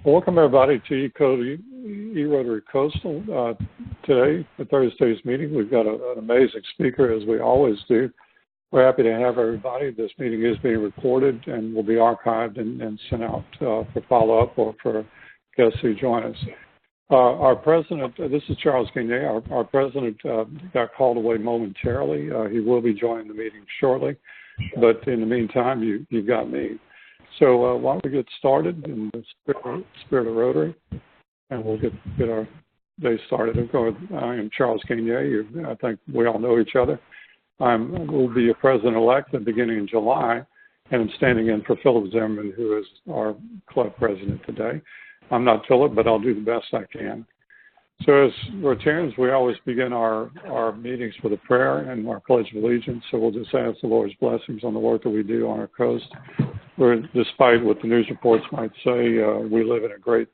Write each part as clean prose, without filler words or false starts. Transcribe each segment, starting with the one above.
Welcome, everybody, to E-Rotary Coastal. Today, for Thursday's meeting, we've got an amazing speaker, as we always do. We're happy to have everybody. This meeting is being recorded and will be archived and sent out for follow-up or for guests who join us. Our president, this is Charles Chenier. Our president got called away momentarily. He will be joining the meeting shortly, but in the meantime, you've got me. So why don't we get started in the spirit of Rotary, and we'll get our day started. I am Charles Chenier. I think we all know each other. Will be a president-elect at the beginning of July, and I'm standing in for Philip Zimmerman, who is our club president today. I'm not Philip, but I'll do the best I can. So as Rotarians, we always begin our meetings with a prayer and our Pledge of Allegiance, so we'll just ask the Lord's blessings on the work that we do on our coast. Despite what the news reports might say, we live in a great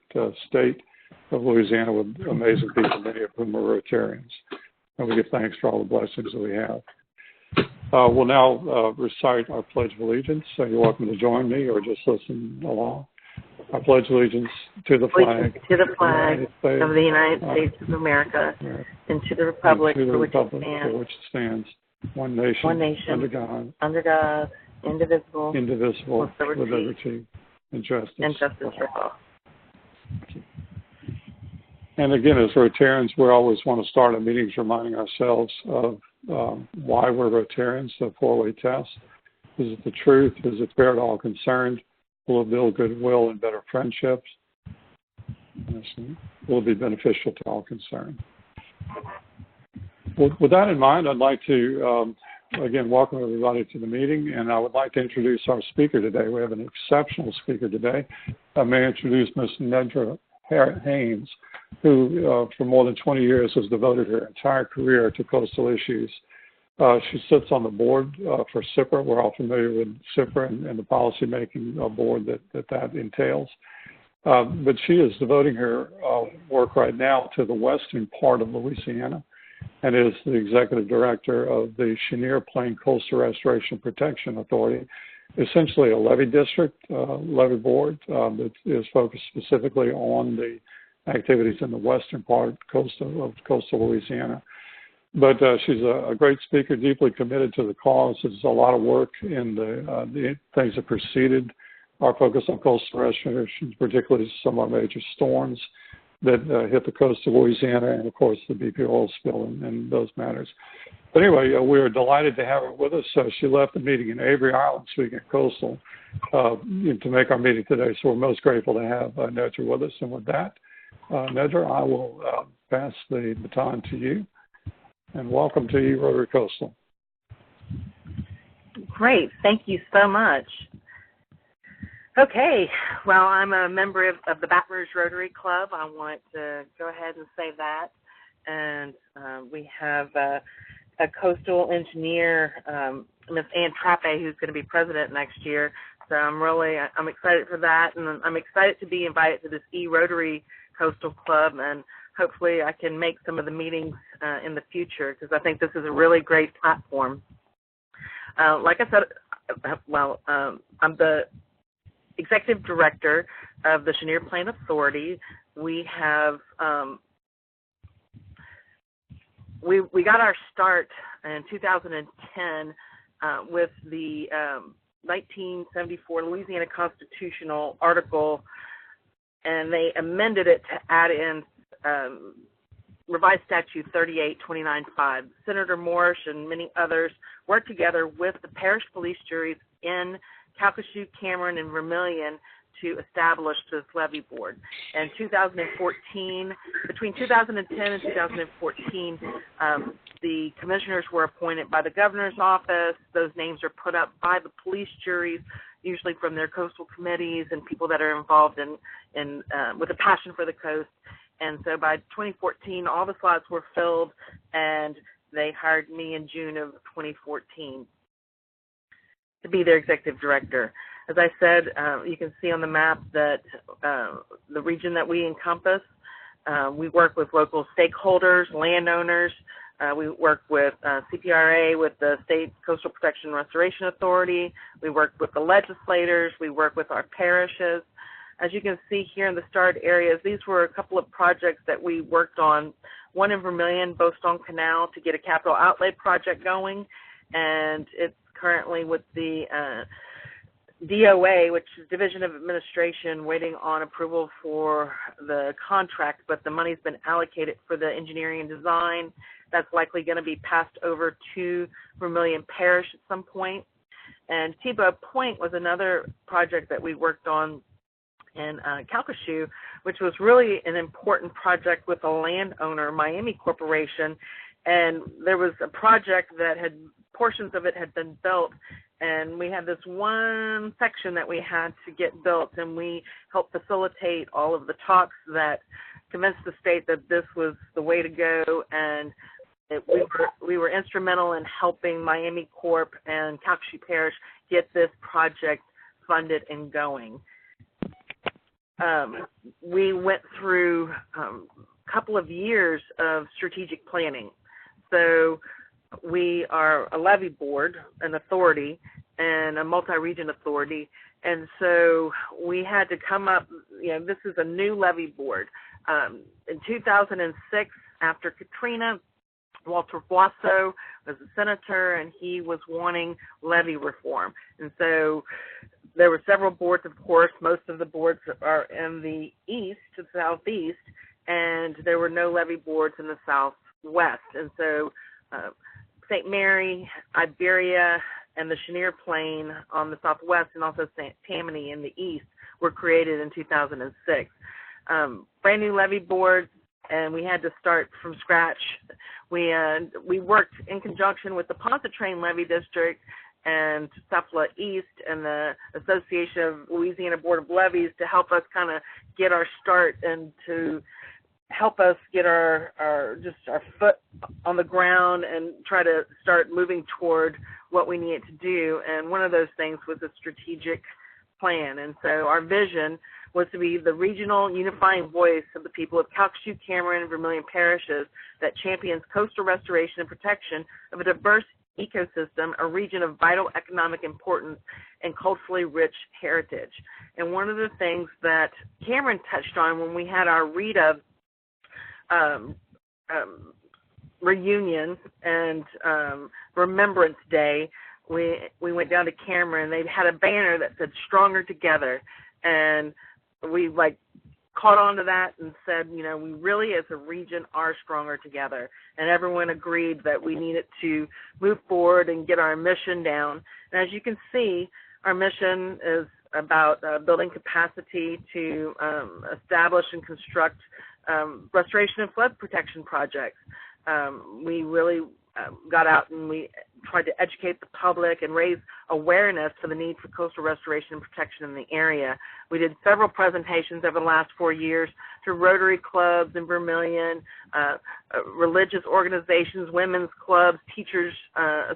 state of Louisiana with amazing people, many of whom are Rotarians. And we give thanks for all the blessings that we have. We'll now recite our Pledge of Allegiance. So you're welcome to join me or just listen along. I pledge allegiance to the flag, of the United States of America, and to the republic for which it stands, one nation, under God, indivisible, with liberty and justice for all. And again, as Rotarians, we always want to start our meetings reminding ourselves of why we're Rotarians, the four-way test. Is it the truth? Is it fair to all concerned? Will it build goodwill and better friendships? Will it be beneficial to all concerned? With that in mind, I'd like to, again, welcome everybody to the meeting, and I would like to introduce our speaker today. We have an exceptional speaker today. I may introduce Ms. Nedra Haines, who for more than 20 years has devoted her entire career to coastal issues. She sits on the board for SIPRA. We're all familiar with SIPRA and the policy-making board that entails. But she is devoting her work right now to the western part of Louisiana and is the executive director of the Chenier Plain Coastal Restoration Protection Authority, essentially a levee district, levee board that is focused specifically on the activities in the western part of coastal Louisiana. But she's a great speaker, deeply committed to the cause. There's a lot of work in the things that preceded our focus on coastal restoration, particularly some of our major storms that hit the coast of Louisiana and, of course, the BP oil spill and those matters. But anyway, we are delighted to have her with us. She left the meeting in Avery Island, speaking at Coastal, to make our meeting today. So we're most grateful to have Nedra with us. And with that, Nedra, I will pass the baton to you. And welcome to E-Rotary Coastal. Great. Thank you so much. Okay. Well, I'm a member of the Baton Rouge Rotary Club. I want to go ahead and say that. And we have a coastal engineer, Ms. Ann Trappe, who's going to be president next year. So I'm excited for that. And I'm excited to be invited to this E-Rotary Coastal Club. And hopefully I can make some of the meetings in the future, because I think this is a really great platform. Like I said, I'm the executive director of the Chenier Plain Authority. We have we got our start in 2010 with the 1974 Louisiana Constitutional Article, and they amended it to add in revised statute 38-29-5. Senator Morris and many others worked together with the parish police juries in Calcasieu, Cameron, and Vermilion to establish this levee board. And 2014, between 2010 and 2014, the commissioners were appointed by the governor's office. Those names are put up by the police juries, usually from their coastal committees and people that are involved in with a passion for the coast. And so by 2014, all the slots were filled, and they hired me in June of 2014 to be their executive director. As I said, you can see on the map that the region that we encompass, we work with local stakeholders, landowners. We work with CPRA, with the State Coastal Protection and Restoration Authority. We work with the legislators. We work with our parishes. as you can see here in the starred areas, these were a couple of projects that we worked on. One in Vermilion, Bowstone Canal, to get a capital outlay project going, and it's currently with the DOA, which is Division of Administration, waiting on approval for the contract, but the money's been allocated for the engineering and design. That's likely going to be passed over to Vermilion Parish at some point. And Tebow Point was another project that we worked on in Calcasieu, which was really an important project with a landowner, Miami Corporation. And there was a project that had, portions of it had been built, and we had this one section that we had to get built, and we helped facilitate all of the talks that convinced the state that this was the way to go, and we were instrumental in helping Miami Corp and Calcasieu Parish get this project funded and going. We went through a couple of years of strategic planning. So we are a levee board, an authority, and a multi-region authority. And so we had to come up, this is a new levee board. In 2006, after Katrina, Walter Boisseau was a senator, and he was wanting levee reform. And so there were several boards, of course. Most of the boards are in the east to the southeast, and there were no levee boards in the southwest. And so St. Mary, Iberia, and the Chenier Plain on the southwest, and also St. Tammany in the east were created in 2006. Brand new levee boards, and we had to start from scratch. We worked in conjunction with the Pontchartrain Levee District and Cephala East and the Association of Louisiana Board of Levees to help us kind of get our start and to help us get our foot on the ground and try to start moving toward what we needed to do. And one of those things was a strategic plan. And so our vision was to be the regional unifying voice of the people of Calcasieu, Cameron, and Vermilion parishes that champions coastal restoration and protection of a diverse ecosystem, a region of vital economic importance and culturally rich heritage. And one of the things that Cameron touched on when we had our RETA reunion and Remembrance Day, we went down to Cameron. They had a banner that said "Stronger Together," and we caught on to that and said, we really as a region are stronger together. And everyone agreed that we needed to move forward and get our mission down. And as you can see, our mission is about building capacity to establish and construct restoration and flood protection projects. We really got out and we tried to educate the public and raise awareness for the need for coastal restoration and protection in the area. We did several presentations over the last 4 years to Rotary clubs in Vermilion, religious organizations, women's clubs, teachers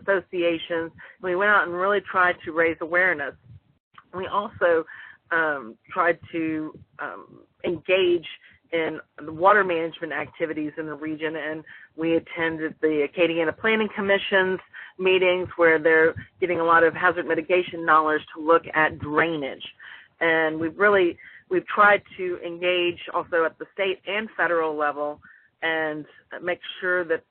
associations. We went out and really tried to raise awareness. We also tried to engage in the water management activities in the region, and we attended the Acadiana Planning Commission's meetings where they're getting a lot of hazard mitigation knowledge to look at drainage. And we've tried to engage also at the state and federal level and make sure that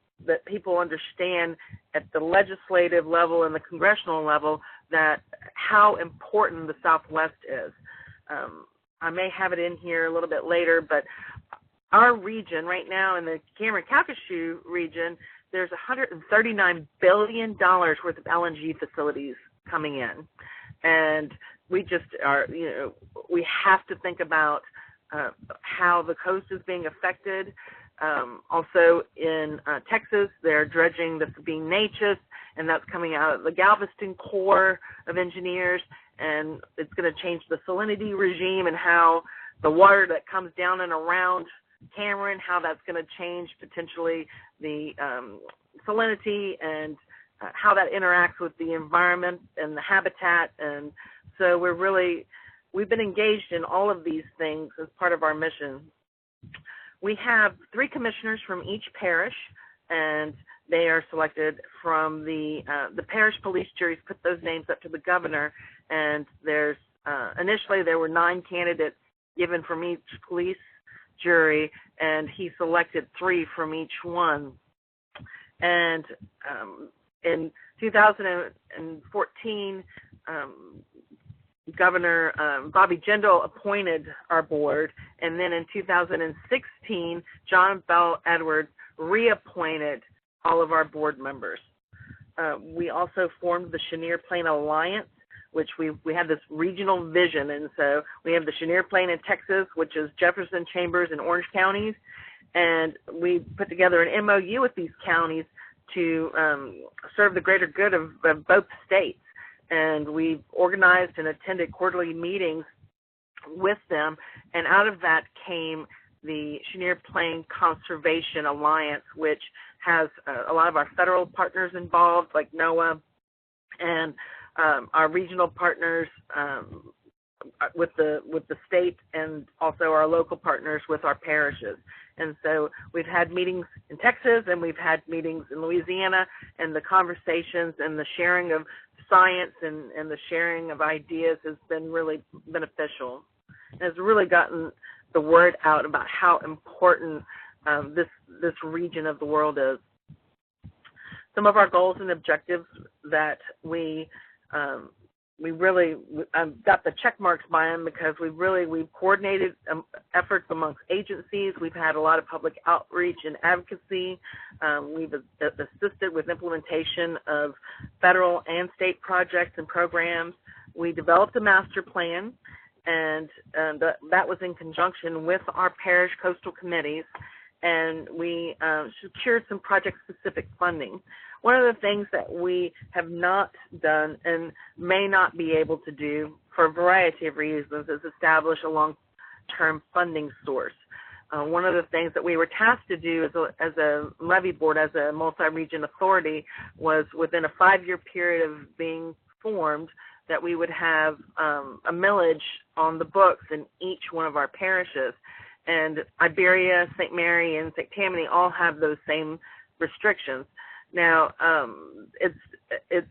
people understand at the legislative level and the congressional level that how important the Southwest is. I may have it in here a little bit later, but our region right now in the Cameron-Calcasieu region, there's $139 billion worth of LNG facilities coming in. And we just are, we have to think about how the coast is being affected. Also in Texas, they're dredging the Sabine Neches, and that's coming out of the Galveston Corps of Engineers, and it's going to change the salinity regime and how the water that comes down and around Cameron, how that's going to change potentially the salinity and how that interacts with the environment and the habitat. And so we've been engaged in all of these things as part of our mission. We have 3 commissioners from each parish, and they are selected from the parish police juries put those names up to the governor, and there's initially there were 9 candidates given from each police jury, and he selected 3 from each one. And in 2014, Governor Bobby Jindal appointed our board, and then in 2016, John Bell Edwards reappointed all of our board members. We also formed the Chenier Plain Alliance, which we had this regional vision, and so we have the Chenier Plain in Texas, which is Jefferson, Chambers, and Orange counties, and we put together an MOU with these counties to serve the greater good of both states. And we organized and attended quarterly meetings with them, and out of that came the Chenier Plain Conservation Alliance, which has a lot of our federal partners involved, like NOAA, and our regional partners with the state, and also our local partners with our parishes. And so we've had meetings in Texas, and we've had meetings in Louisiana, and the conversations and the sharing of science and the sharing of ideas has been really beneficial. It has really gotten the word out about how important this region of the world is. Some of our goals and objectives that we really got the check marks by them because we've coordinated efforts amongst agencies. We've had a lot of public outreach and advocacy. We've assisted with implementation of federal and state projects and programs. We developed a master plan, and that was in conjunction with our parish coastal committees, and we secured some project-specific funding. One of the things that we have not done and may not be able to do for a variety of reasons is establish a long-term funding source. One of the things that we were tasked to do as a levy board, as a multi-region authority, was within a 5-year period of being formed that we would have a millage on the books in each one of our parishes. And Iberia, St. Mary, and St. Tammany all have those same restrictions. Now, it's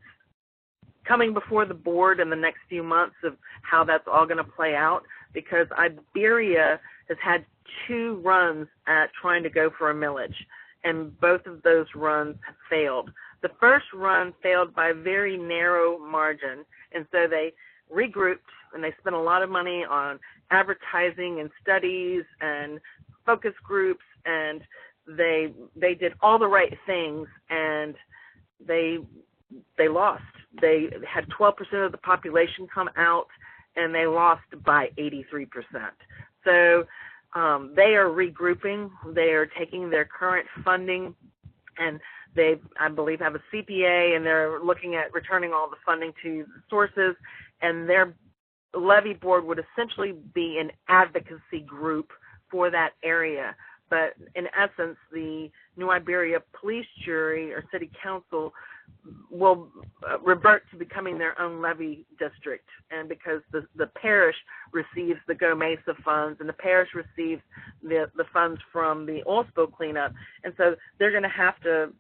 coming before the board in the next few months of how that's all going to play out, because Iberia has had 2 runs at trying to go for a millage, and both of those runs have failed. The first run failed by a very narrow margin, and so they regrouped, and they spent a lot of money on advertising and studies and focus groups, and they did all the right things, and they lost. They had 12% of the population come out, and they lost by 83%. So they are regrouping. They are taking their current funding, and they, I believe, have a CPA, and they're looking at returning all the funding to the sources, and their levy board would essentially be an advocacy group for that area. But in essence, the New Iberia Police Jury or City Council will revert to becoming their own levy district, and because the parish receives the Go Mesa funds, and the parish receives the funds from the oil spill cleanup, and so they're going to have to,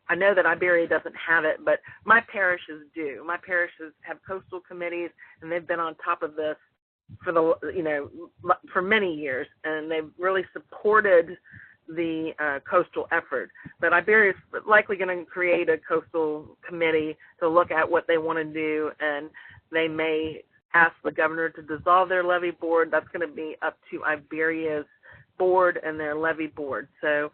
I know that Iberia doesn't have it, but my parishes do. My parishes have coastal committees, and they've been on top of this for many years, and they've really supported the coastal effort. But Iberia is likely going to create a coastal committee to look at what they want to do, and they may ask the governor to dissolve their levy board. That's going to be up to Iberia's board and their levy board. So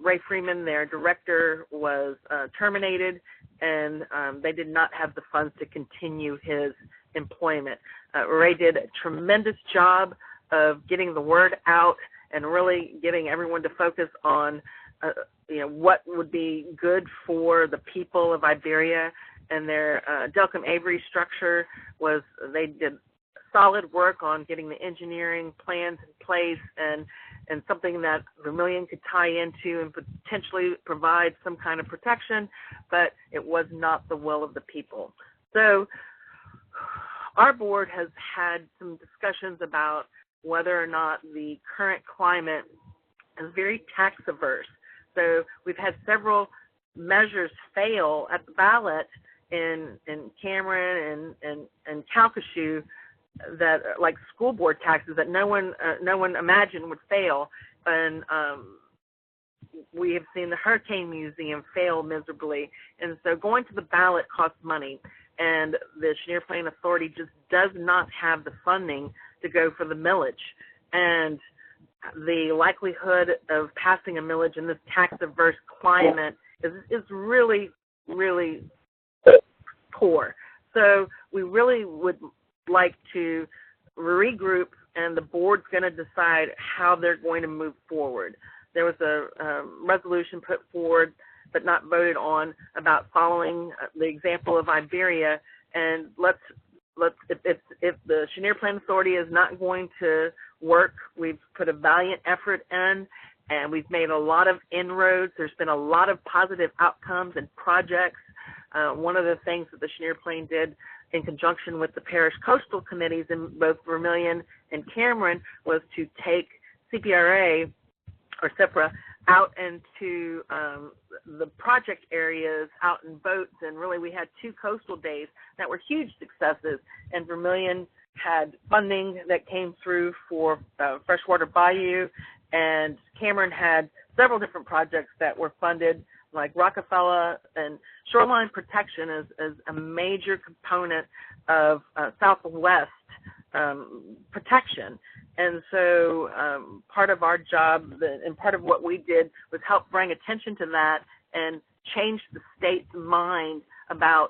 Ray Freeman, their director, was terminated, and they did not have the funds to continue his employment. Ray did a tremendous job of getting the word out and really getting everyone to focus on, what would be good for the people of Iberia. And their Delcom Avery structure they did solid work on getting the engineering plans in place and something that Vermilion could tie into and potentially provide some kind of protection, but it was not the will of the people. So our board has had some discussions about whether or not the current climate is very tax averse. So we've had several measures fail at the ballot in Cameron and Calcasieu that like school board taxes that no one imagined would fail, and we have seen the Hurricane Museum fail miserably, and so going to the ballot costs money, and the Chenier Plain Authority just does not have the funding to go for the millage, and the likelihood of passing a millage in this tax-averse climate is really, really poor. So we really would like to regroup, and the board's going to decide how they're going to move forward. There was a resolution put forward but not voted on about following the example of Iberia, and if the Chenier Plain Authority is not going to work, we've put a valiant effort in, and we've made a lot of inroads. There's been a lot of positive outcomes and projects. One of the things that the Chenier Plain did in conjunction with the parish coastal committees in both Vermilion and Cameron was to take CPRA or CIPRA out into the project areas, out in boats, and really we had 2 coastal days that were huge successes, and Vermilion had funding that came through for Freshwater Bayou, and Cameron had several different projects that were funded, like Rockefeller, and shoreline protection is a major component of Southwest protection. And so part of our job and part of what we did was help bring attention to that and change the state's mind about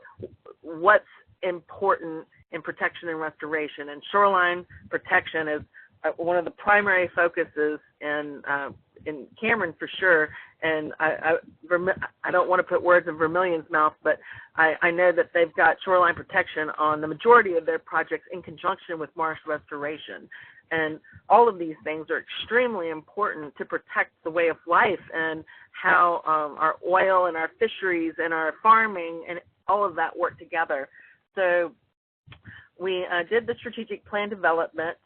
what's important in protection and restoration. And shoreline protection is one of the primary focuses in Cameron for sure. And I don't want to put words in Vermilion's mouth, but I know that they've got shoreline protection on the majority of their projects in conjunction with marsh restoration. And all of these things are extremely important to protect the way of life and how our oil and our fisheries and our farming and all of that work together. So we did the strategic plan development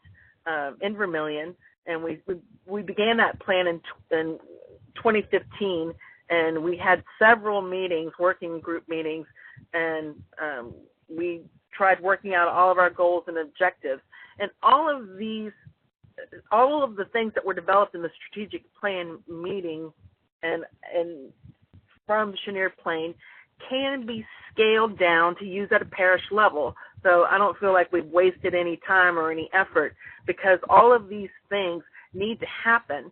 in Vermilion, and we began that plan in 2015, and we had several meetings, working group meetings, and we tried working out all of our goals and objectives. And all of the things that were developed in the strategic plan meeting and from Chenier Plain can be scaled down to use at a parish level. So I don't feel like we've wasted any time or any effort, because all of these things need to happen.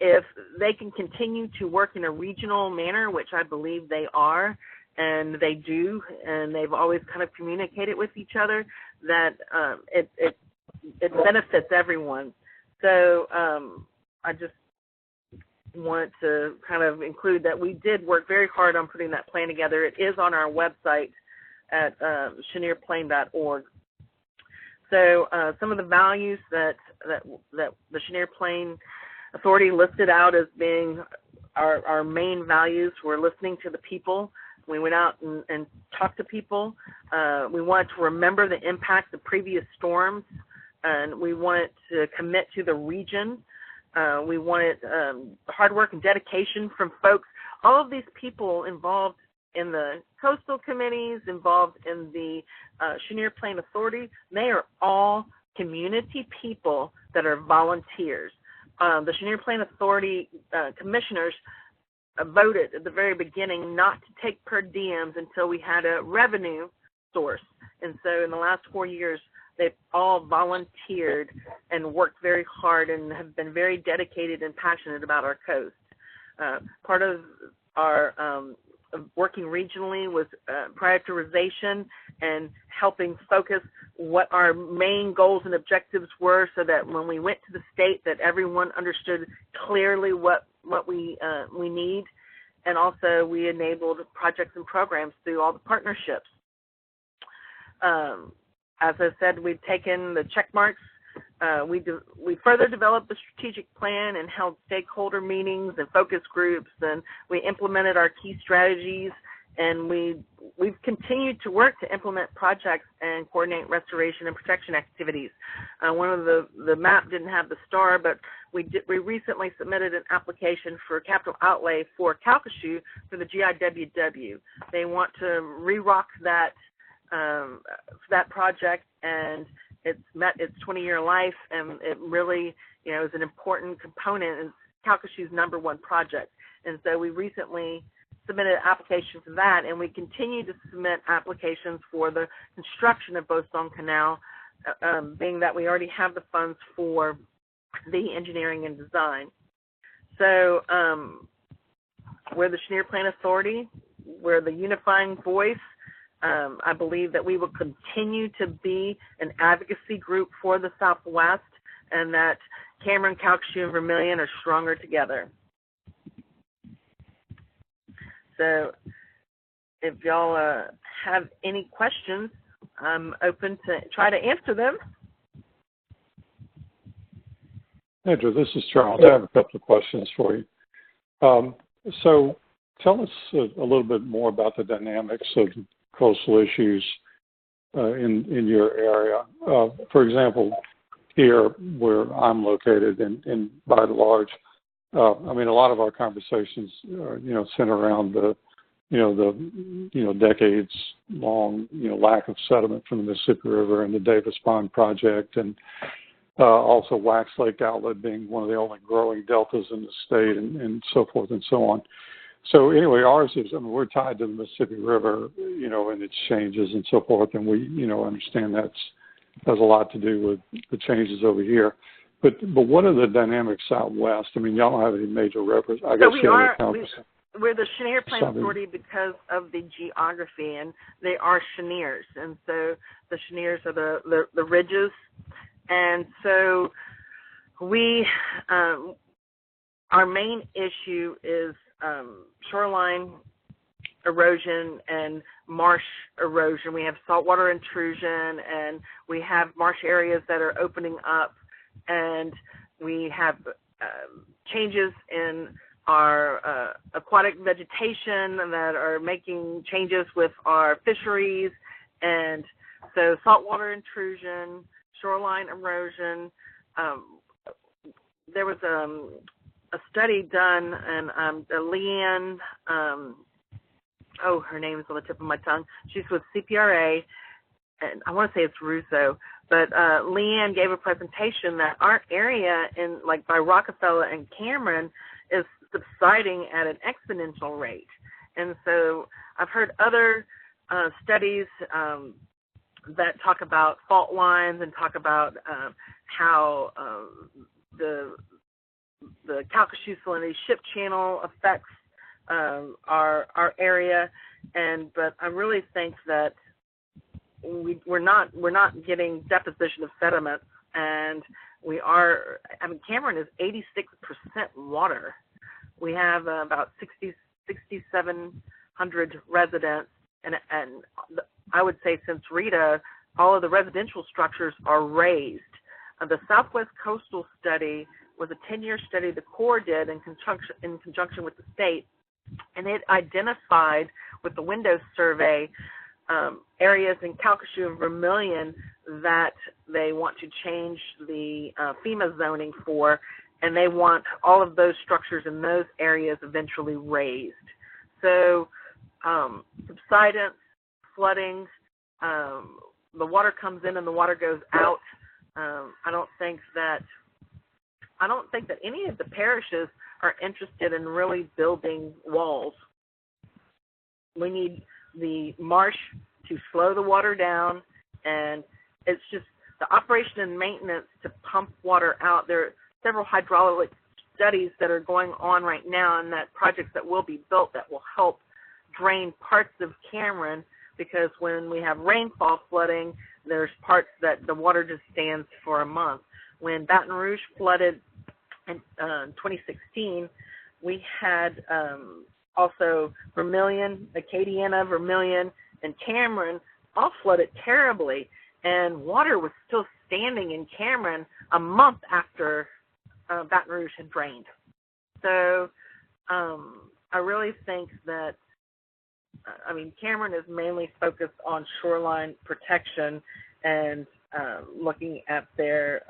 If they can continue to work in a regional manner, which I believe they are, and they do, and they've always kind of communicated with each other, that it benefits everyone. So I just want to kind of include that we did work very hard on putting that plan together. It is on our website at chenierplain.org. So some of the values that the Chenier Plain Authority listed out as being our main values were listening to the people. We went out and talked to people. We wanted to remember the impact of previous storms, and we wanted to commit to the region. We wanted hard work and dedication from folks. All of these people involved in the coastal committees, involved in the Chenier Plain Authority, they are all community people that are volunteers. The Chenier Plain Authority commissioners voted at the very beginning not to take per diems until we had a revenue source. And so in the last 4 years, they've all volunteered and worked very hard and have been very dedicated and passionate about our coast. Part of our working regionally was prioritization and helping focus what our main goals and objectives were, so that when we went to the state, that everyone understood clearly what we need. And also we enabled projects and programs through all the partnerships. As I said, we've taken the check marks. We further developed the strategic plan and held stakeholder meetings and focus groups, and we implemented our key strategies, and we've continued to work to implement projects and coordinate restoration and protection activities. One of the map didn't have the star, but we recently submitted an application for capital outlay for Calcasieu for the GIWW. They want to re-rock that project, and it's met its 20-year life, and it really, is an important component in Calcasieu's #1 project. And so we recently submitted an application for that, and we continue to submit applications for the construction of Beauchamp Canal, being that we already have the funds for the engineering and design. So we're the Chenier Plan Authority. We're the unifying voice. I believe that we will continue to be an advocacy group for the Southwest, and that Cameron, Calcasieu, and Vermilion are stronger together. So if y'all have any questions, I'm open to try to answer them. Nedra, this is Charles. I have a couple of questions for you. So tell us a little bit more about the dynamics of coastal issues in your area. For example, here where I'm located, and by and large, I mean, a lot of our conversations are, center around the decades-long, lack of sediment from the Mississippi River and the Davis Pond project, and also Wax Lake Outlet being one of the only growing deltas in the state, and so forth and so on. So anyway, ours is, we're tied to the Mississippi River, and its changes and so forth, and we, understand that has a lot to do with the changes over here. But what are the dynamics out west? I mean, y'all don't have any major rivers. I guess we're the Chenier Plan Authority because of the geography, and they are Cheniers, and so the Cheniers are the ridges, and so we our main issue is shoreline erosion and marsh erosion. We have saltwater intrusion, and we have marsh areas that are opening up, and we have changes in our aquatic vegetation that are making changes with our fisheries, and so saltwater intrusion, shoreline erosion. There was a study done, and Leanne, her name is on the tip of my tongue. She's with CPRA, and I want to say it's Russo, but Leanne gave a presentation that our area by Rockefeller and Cameron is subsiding at an exponential rate. And so I've heard other studies that talk about fault lines and talk about how the Calcasieu Salinity Ship Channel affects our area, but I really think that we're not getting deposition of sediment, and we are. I mean, Cameron is 86% water. We have about 6,700 residents, and I would say since Rita, all of the residential structures are raised. The Southwest Coastal Study was a 10-year study the Corps did in conjunction with the state, and it identified with the Windows survey areas in Calcasieu and Vermilion that they want to change the FEMA zoning for, and they want all of those structures in those areas eventually raised. So subsidence, flooding, the water comes in and the water goes out. I don't think that any of the parishes are interested in really building walls. We need the marsh to slow the water down, and it's just the operation and maintenance to pump water out. There are several hydraulic studies that are going on right now, and that projects that will be built that will help drain parts of Cameron, because when we have rainfall flooding, there's parts that the water just stands for a month. When Baton Rouge flooded in 2016, we had also Vermilion, Acadiana, Vermilion, and Cameron all flooded terribly, and water was still standing in Cameron a month after Baton Rouge had drained. So I really think that, Cameron is mainly focused on shoreline protection and looking at their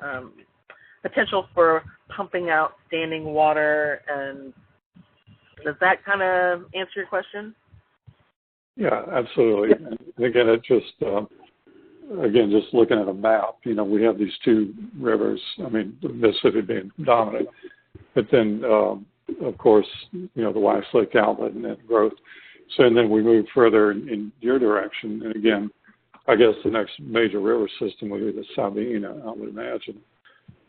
potential for pumping out standing water. And does that kind of answer your question? Yeah, absolutely. And again, it just, again, just looking at a map, we have these two rivers, the Mississippi being dominant, but then, of course, the Wax Lake outlet and that growth. So, and then we move further in your direction. And again, I guess the next major river system would be the Sabine, I would imagine.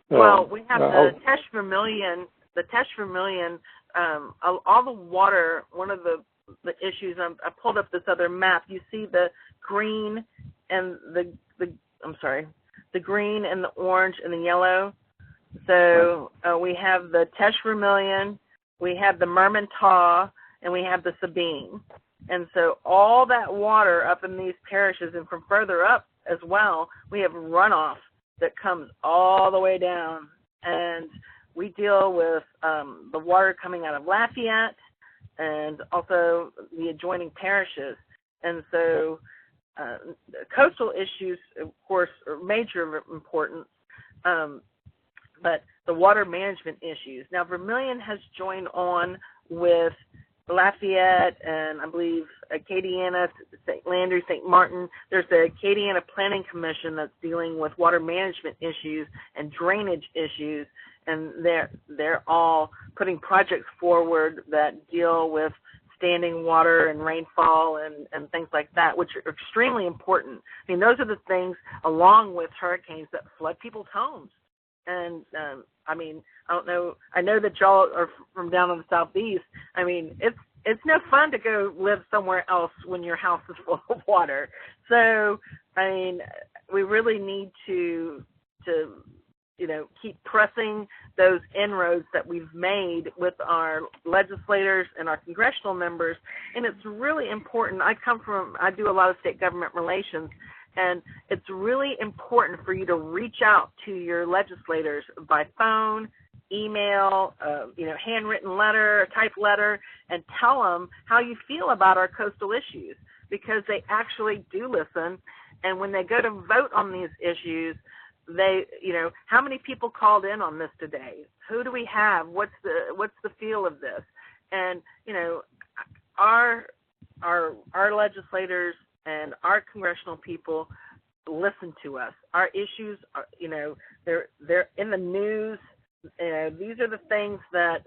Well, we have the Teche Vermilion. The Teche Vermilion, all the water, one of the issues, I pulled up this other map. You see the green and the green and the orange and the yellow. So we have the Teche Vermilion, we have the Mermentau, and we have the Sabine. And so all that water up in these parishes, and from further up as well, we have runoff that comes all the way down. And we deal with the water coming out of Lafayette and also the adjoining parishes. And so coastal issues, of course, are major importance, but the water management issues. Now, Vermilion has joined on with Lafayette and I believe Acadiana, St. Landry, St. Martin. There's the Acadiana Planning Commission that's dealing with water management issues and drainage issues, and they're all putting projects forward that deal with standing water and rainfall and things like that, which are extremely important. Those are the things, along with hurricanes, that flood people's homes. And I don't know. I know that y'all are from down in the southeast. It's no fun to go live somewhere else when your house is full of water. So, we really need to keep pressing those inroads that we've made with our legislators and our congressional members. And it's really important. I do a lot of state government relations, and it's really important for you to reach out to your legislators by phone, email, handwritten letter, typed letter, and tell them how you feel about our coastal issues, because they actually do listen. And when they go to vote on these issues, they, how many people called in on this today? Who do we have? What's the feel of this? And, our legislators and our congressional people listen to us. Our issues are, they're in the news. These are the things that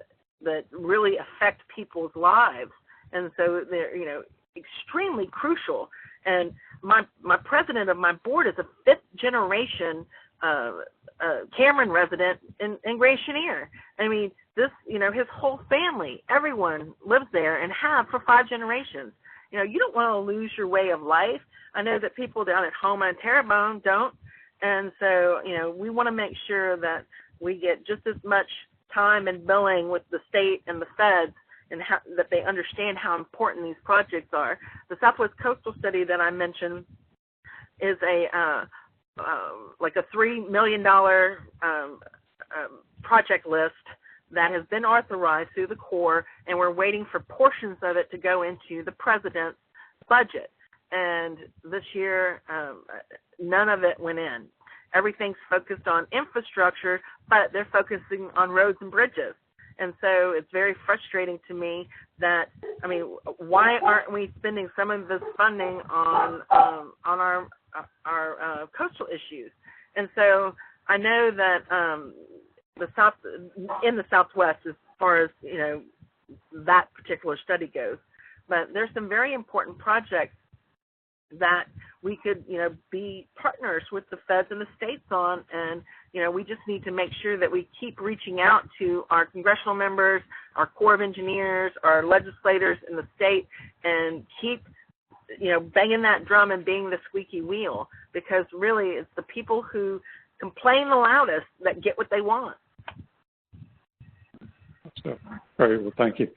really affect people's lives. And so they're, extremely crucial. And my president of my board is a fifth generation Cameron resident in Gray Chenier. This, his whole family, everyone lives there and have for 5 generations. You don't want to lose your way of life. I know that people down at Houma and Terrebonne don't. And so, we want to make sure that we get just as much time and billing with the state and the feds, and that they understand how important these projects are. The Southwest Coastal Study that I mentioned is like a $3 million project list that has been authorized through the Corps, and we're waiting for portions of it to go into the president's budget. And this year, none of it went in. Everything's focused on infrastructure, but they're focusing on roads and bridges. And so it's very frustrating to me that, why aren't we spending some of this funding on our coastal issues? And so I know that in the Southwest, as far as, that particular study goes, but there's some very important projects that we could, be partners with the feds and the states on. And, we just need to make sure that we keep reaching out to our congressional members, our Corps of Engineers, our legislators in the state, and keep, banging that drum and being the squeaky wheel, because really it's the people who complain the loudest that get what they want. So, very well, thank you.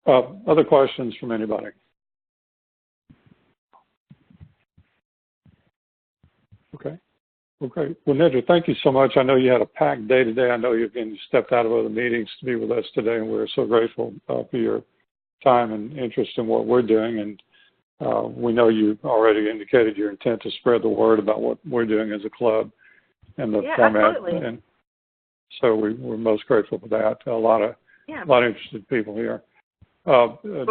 Other questions from anybody? Okay. Well, Nedra, thank you so much. I know you had a packed day today. I know you stepped out of other meetings to be with us today, and we're so grateful for your time and interest in what we're doing. And we know you already indicated your intent to spread the word about what we're doing as a club and the format. Absolutely. And so we're most grateful for that. A lot of interested people here. Well, please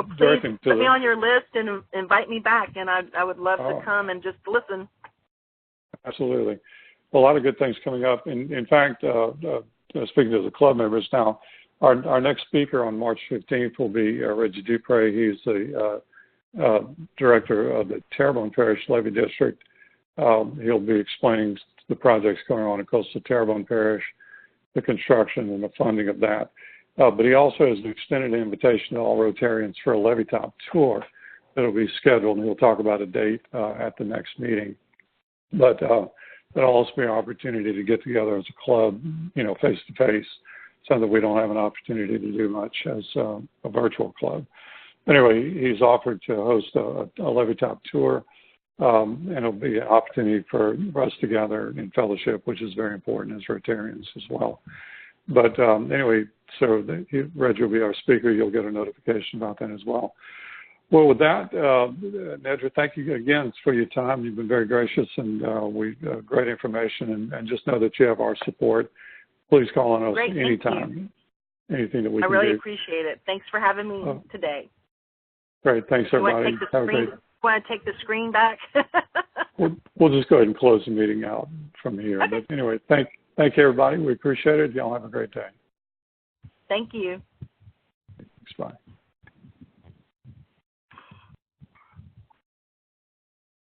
put me on your list and invite me back, and I would love to come and just listen. Absolutely. A lot of good things coming up. In fact, speaking to the club members now, our next speaker on March 15th will be Reggie Dupre. He's the director of the Terrebonne Parish Levee District. He'll be explaining the projects going on in coastal Terrebonne Parish, the construction and the funding of that. But he also has extended an invitation to all Rotarians for a levee top tour that will be scheduled, and he'll talk about a date at the next meeting. But there'll also be an opportunity to get together as a club, face to face, something we don't have an opportunity to do much as a virtual club. Anyway, he's offered to host a levee top tour, and it'll be an opportunity for us to gather in fellowship, which is very important as Rotarians as well. But anyway, so Reggie will be our speaker. You'll get a notification about that as well. Well, with that, Nedra, thank you again for your time. You've been very gracious, and great information. And just know that you have our support. Please call on us anytime. Anything that we can do. I really appreciate it. Thanks for having me today. Great. Thanks, everybody. Want to take the screen back? We'll just go ahead and close the meeting out from here. Okay. But anyway, thank you, everybody. We appreciate it. Y'all have a great day. Thank you. Thanks. Bye.